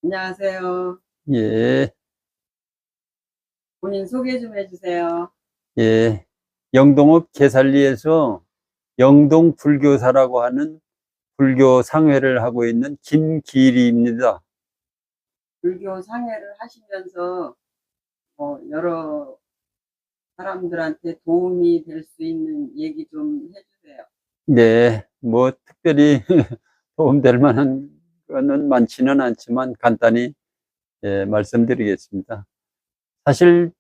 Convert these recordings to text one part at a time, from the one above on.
안녕하세요. 예, 본인 소개 좀 해주세요. 예. 영동읍 계살리에서 영동 불교사라고 하는 불교 상회를 하고 있는 김기리입니다. 불교 상해를 하시면서 여러 사람들한테 도움이 될 수 있는 얘기 좀 해주세요. 네, 뭐 특별히 도움될 만한 거는 많지는 않지만 간단히 말씀드리겠습니다. 사실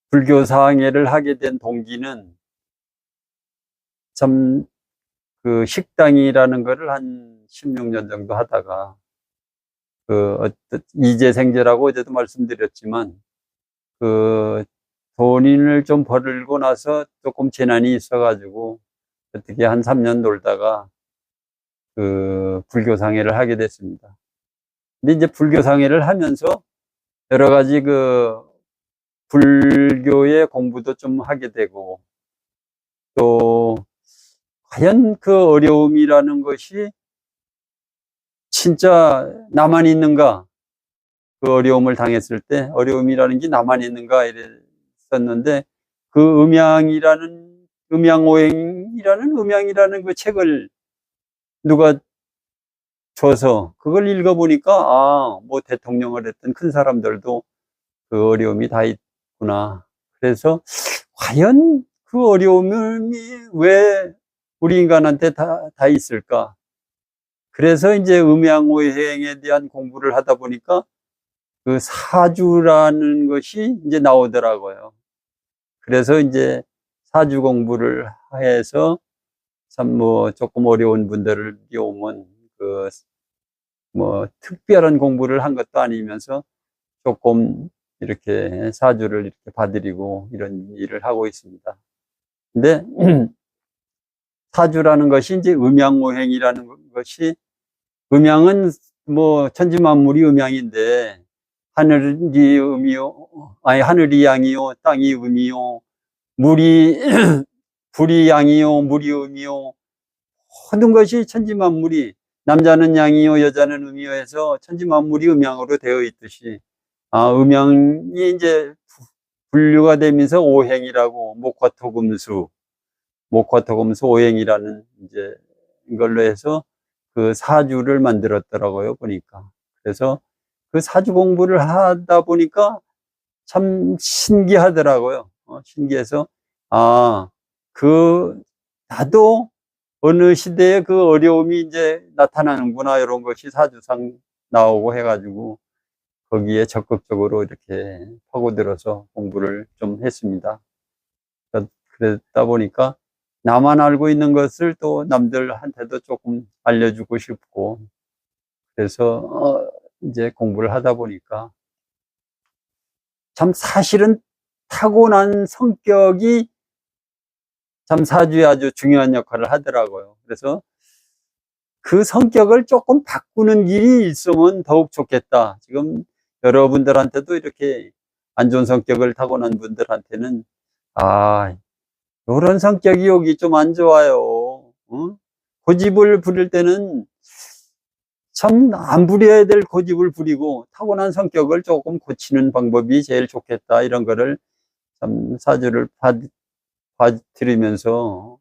불교 상회를 하게 된 동기는 참 그 식당이라는 거를 한 16년 정도 하다가 이재생제라고 어제도 말씀드렸지만 그 돈을 좀 벌고 나서 조금 재난이 있어가지고 어떻게 한 3년 놀다가 그 불교상회를 하게 됐습니다. 근데 이제 불교상회를 하면서 여러 가지 그 불교의 공부도 좀 하게 되고 또 과연 그 어려움이라는 것이 진짜 나만 있는가, 그 어려움을 당했을 때 어려움이라는 게 나만 있는가 이랬었는데 그 음양오행이라는 그 책을 누가 줘서 그걸 읽어보니까 뭐 대통령을 했던 큰 사람들도 그 어려움이 다 있구나. 그래서 과연 그 어려움이 왜 우리 인간한테 다 있을까? 그래서 이제 음양오행에 대한 공부를 하다 보니까 그 사주라는 것이 이제 나오더라고요. 그래서 이제 사주 공부를 해서 참 뭐 조금 어려운 분들을 오면 그 뭐 특별한 공부를 한 것도 아니면서 조금 이렇게 사주를 이렇게 봐드리고 이런 일을 하고 있습니다. 근데 사주라는 것이 이제 음양오행이라는 것이, 음양은 뭐 천지만물이 음양인데 하늘이 음이요, 아니 하늘이 양이요, 땅이 음이요, 물이 불이 양이요, 물이 음이요, 모든 것이 천지만물이 남자는 양이요, 여자는 음이요 해서 천지만물이 음양으로 되어 있듯이 음양이 이제 분류가 되면서 오행이라고 목화토금수 오행이라는 이제 이걸로 해서 그 사주를 만들었더라고요, 보니까. 그래서 그 사주 공부를 하다 보니까 참 신기하더라고요. 신기해서, 아, 그, 나도 어느 시대에 그 어려움이 이제 나타나는구나, 이런 것이 사주상 나오고 해가지고, 거기에 적극적으로 이렇게 파고들어서 공부를 좀 했습니다. 그러다 보니까 나만 알고 있는 것을 또 남들한테도 조금 알려주고 싶고, 그래서, 이제 공부를 하다 보니까 참 사실은 타고난 성격이 참 사주에 아주 중요한 역할을 하더라고요. 그래서 그 성격을 조금 바꾸는 길이 있으면 더욱 좋겠다. 지금 여러분들한테도 이렇게 안 좋은 성격을 타고난 분들한테는 이런 성격이 여기 좀 안 좋아요. 고집을 부릴 때는 참 안 부려야 될 고집을 부리고 타고난 성격을 조금 고치는 방법이 제일 좋겠다. 이런 거를 참 사주를 봐드리면서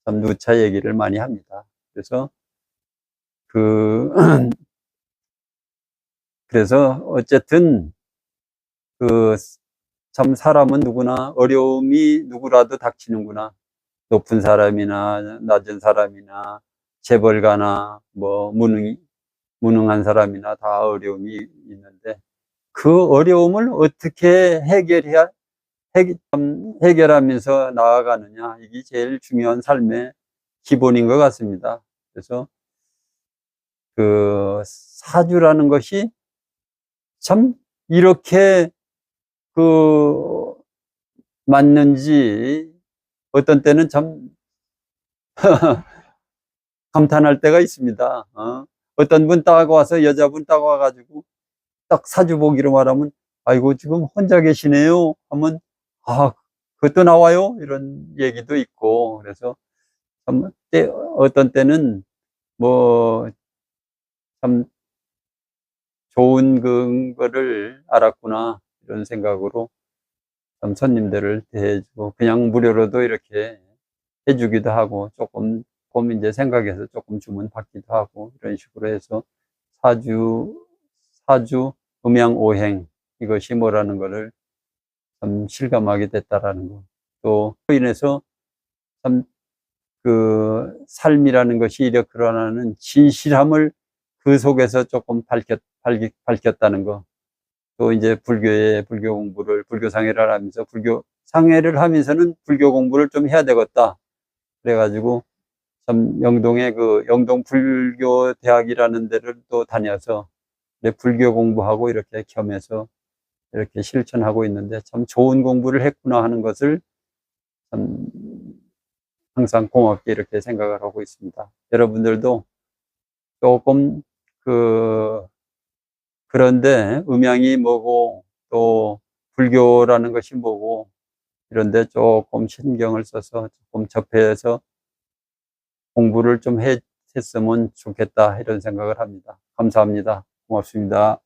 참 누차 얘기를 많이 합니다. 그래서 그 그래서 어쨌든 그 참 사람은 누구나 어려움이 누구라도 닥치는구나. 높은 사람이나 낮은 사람이나 재벌가나 뭐 무능한 사람이나 다 어려움이 있는데 그 어려움을 어떻게 해결하면서 나아가느냐, 이게 제일 중요한 삶의 기본인 것 같습니다. 그래서 그 사주라는 것이 참 이렇게 그 맞는지 어떤 때는 참 감탄할 때가 있습니다. 어떤 분 딱 와서, 여자분 딱 와가지고 딱 사주 보기로 말하면 아이고 지금 혼자 계시네요 하면 그것도 나와요 이런 얘기도 있고. 그래서 참 어떤 때는 뭐 참 좋은 그거를 알았구나 이런 생각으로 좀 손님들을 대해주고 그냥 무료로도 이렇게 해주기도 하고 조금 이제 생각해서 조금 주문 받기도 하고 이런 식으로 해서 사주 음양오행 이것이 뭐라는 거를 참 실감하게 됐다라는 거. 또 그로 인해서 참 그 삶이라는 것이 이렇게라는 진실함을 그 속에서 조금 밝혔다는 거. 또 이제 불교 공부를, 불교 상해를 하면서, 불교 상해를 하면서는 불교 공부를 좀 해야 되겠다. 그래가지고, 참, 영동에 그, 영동 불교 대학이라는 데를 또 다녀서, 불교 공부하고 이렇게 겸해서 이렇게 실천하고 있는데, 참 좋은 공부를 했구나 하는 것을 참, 항상 고맙게 이렇게 생각을 하고 있습니다. 여러분들도 조금 그런데 음양이 뭐고 또 불교라는 것이 뭐고 이런데 조금 신경을 써서 조금 접해서 공부를 좀 했으면 좋겠다 이런 생각을 합니다. 감사합니다. 고맙습니다.